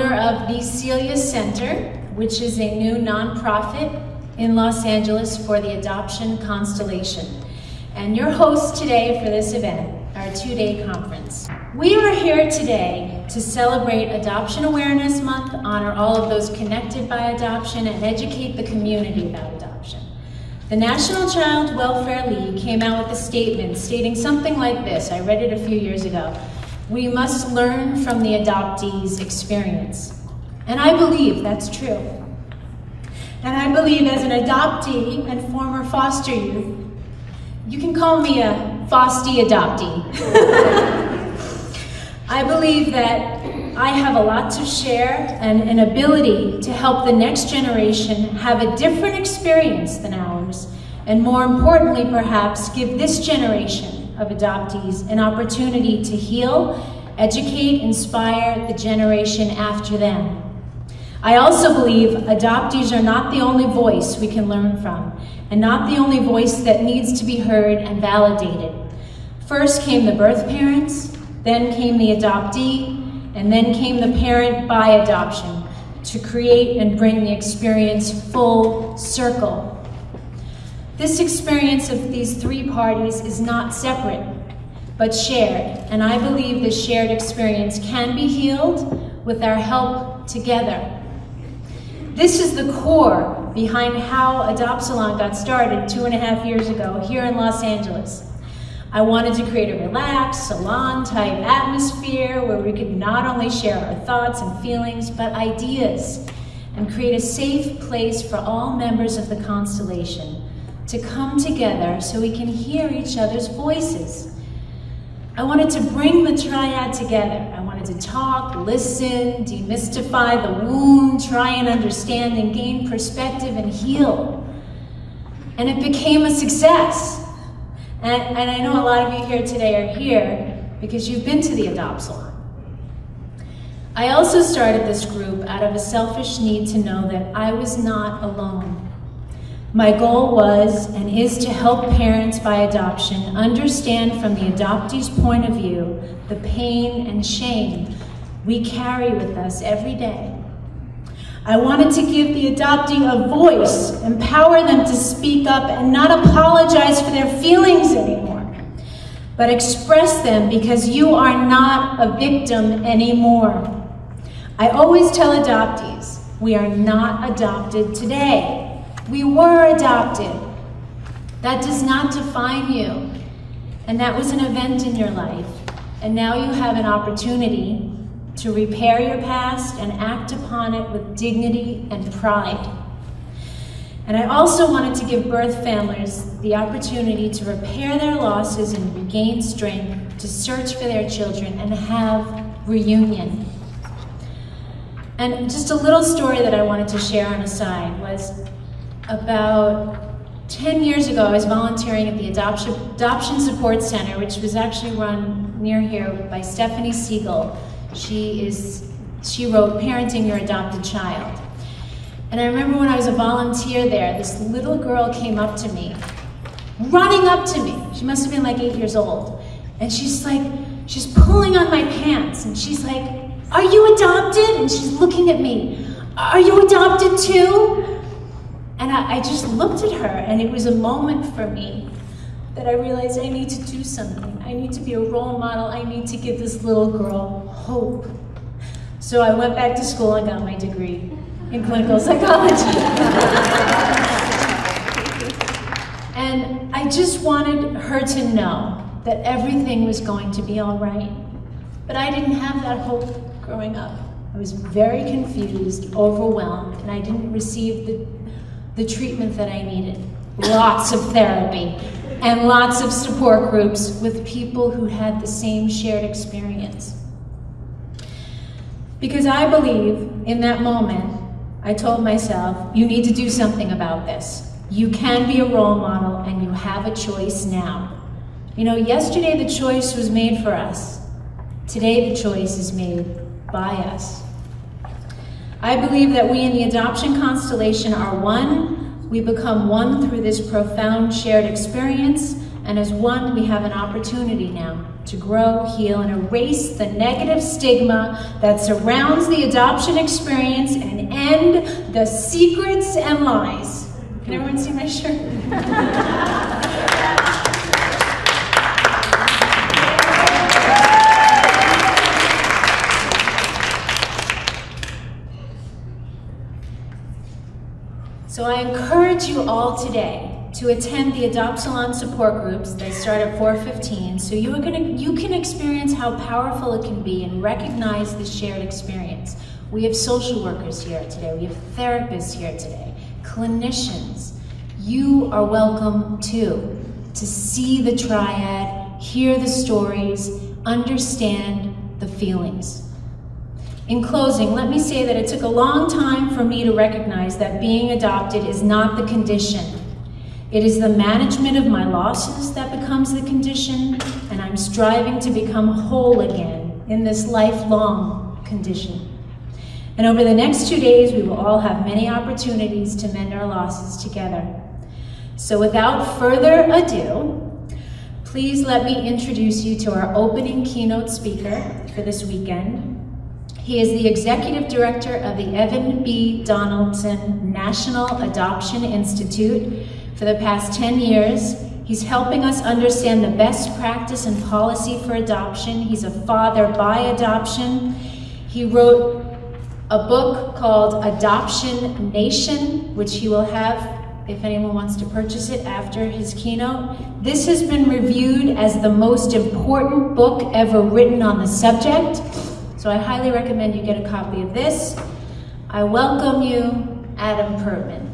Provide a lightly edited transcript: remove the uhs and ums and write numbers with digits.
founder of the Celia Center, which is a new nonprofit in Los Angeles for the Adoption Constellation, and your host today for this event, our two-day conference. We are here today to celebrate Adoption Awareness Month, honor all of those connected by adoption, and educate the community about adoption. The National Child Welfare League came out with a statement stating something like this. I read it a few years ago. We must learn from the adoptees' experience. And I believe that's true. And I believe as an adoptee and former foster youth, you can call me a Fosty adoptee. I believe that I have a lot to share and an ability to help the next generation have a different experience than ours, and more importantly, perhaps, give this generation of adoptees an opportunity to heal, educate, inspire the generation after them. I also believe adoptees are not the only voice we can learn from, and not the only voice that needs to be heard and validated. First came the birth parents, then came the adoptee, and then came the parent by adoption to create and bring the experience full circle. This experience of these three parties is not separate, but shared, and I believe this shared experience can be healed with our help together. This is the core behind how Salon got started 2.5 years ago here in Los Angeles. I wanted to create a relaxed, salon-type atmosphere where we could not only share our thoughts and feelings, but ideas, and create a safe place for all members of the constellation to come together so we can hear each other's voices. I wanted to bring the triad together. I wanted to talk, listen, demystify the wound, try and understand and gain perspective and heal. And it became a success. And I know a lot of you here today are here because you've been to the Adoption. I also started this group out of a selfish need to know that I was not alone. My goal was and is to help parents by adoption understand from the adoptee's point of view the pain and shame we carry with us every day. I wanted to give the adoptee a voice, empower them to speak up and not apologize for their feelings anymore, but express them because you are not a victim anymore. I always tell adoptees, we are not adopted today. We were adopted. That does not define you. And that was an event in your life. And now you have an opportunity to repair your past and act upon it with dignity and pride. And I also wanted to give birth families the opportunity to repair their losses and regain strength to search for their children and have reunion. And just a little story that I wanted to share on a side was about 10 years ago, I was volunteering at the Adoption Support Center, which was actually run near here by Stephanie Siegel. She wrote Parenting Your Adopted Child. And I remember when I was a volunteer there, this little girl came up to me, running up to me. She must have been like 8 years old. And she's pulling on my pants, and she's like, "Are you adopted?" And she's looking at me. "Are you adopted too?" And I just looked at her, and it was a moment for me that I realized I need to do something. I need to be a role model. I need to give this little girl hope. So I went back to school and got my degree in clinical psychology. And I just wanted her to know that everything was going to be all right. But I didn't have that hope growing up. I was very confused, overwhelmed, and I didn't receive the treatment that I needed. Lots of therapy and lots of support groups with people who had the same shared experience. Because I believe in that moment, I told myself, you need to do something about this. You can be a role model and you have a choice now. You know, yesterday the choice was made for us. Today the choice is made by us. I believe that we in the Adoption Constellation are one. We become one through this profound shared experience, and as one, we have an opportunity now to grow, heal, and erase the negative stigma that surrounds the adoption experience and end the secrets and lies. Can everyone see my shirt? So I encourage you all today to attend the Adopt Salon support groups. They start at 4:15, so you can experience how powerful it can be and recognize the shared experience. We have social workers here today, we have therapists here today, clinicians. You are welcome too, to see the triad, hear the stories, understand the feelings. In closing, let me say that it took a long time for me to recognize that being adopted is not the condition. It is the management of my losses that becomes the condition, and I'm striving to become whole again in this lifelong condition. And over the next 2 days, we will all have many opportunities to mend our losses together. So without further ado, please let me introduce you to our opening keynote speaker for this weekend. He is the Executive Director of the Evan B. Donaldson National Adoption Institute. For the past 10 years, he's helping us understand the best practice and policy for adoption. He's a father by adoption. He wrote a book called Adoption Nation, which he will have if anyone wants to purchase it after his keynote. This has been reviewed as the most important book ever written on the subject. So I highly recommend you get a copy of this. I welcome you, Adam Pertman.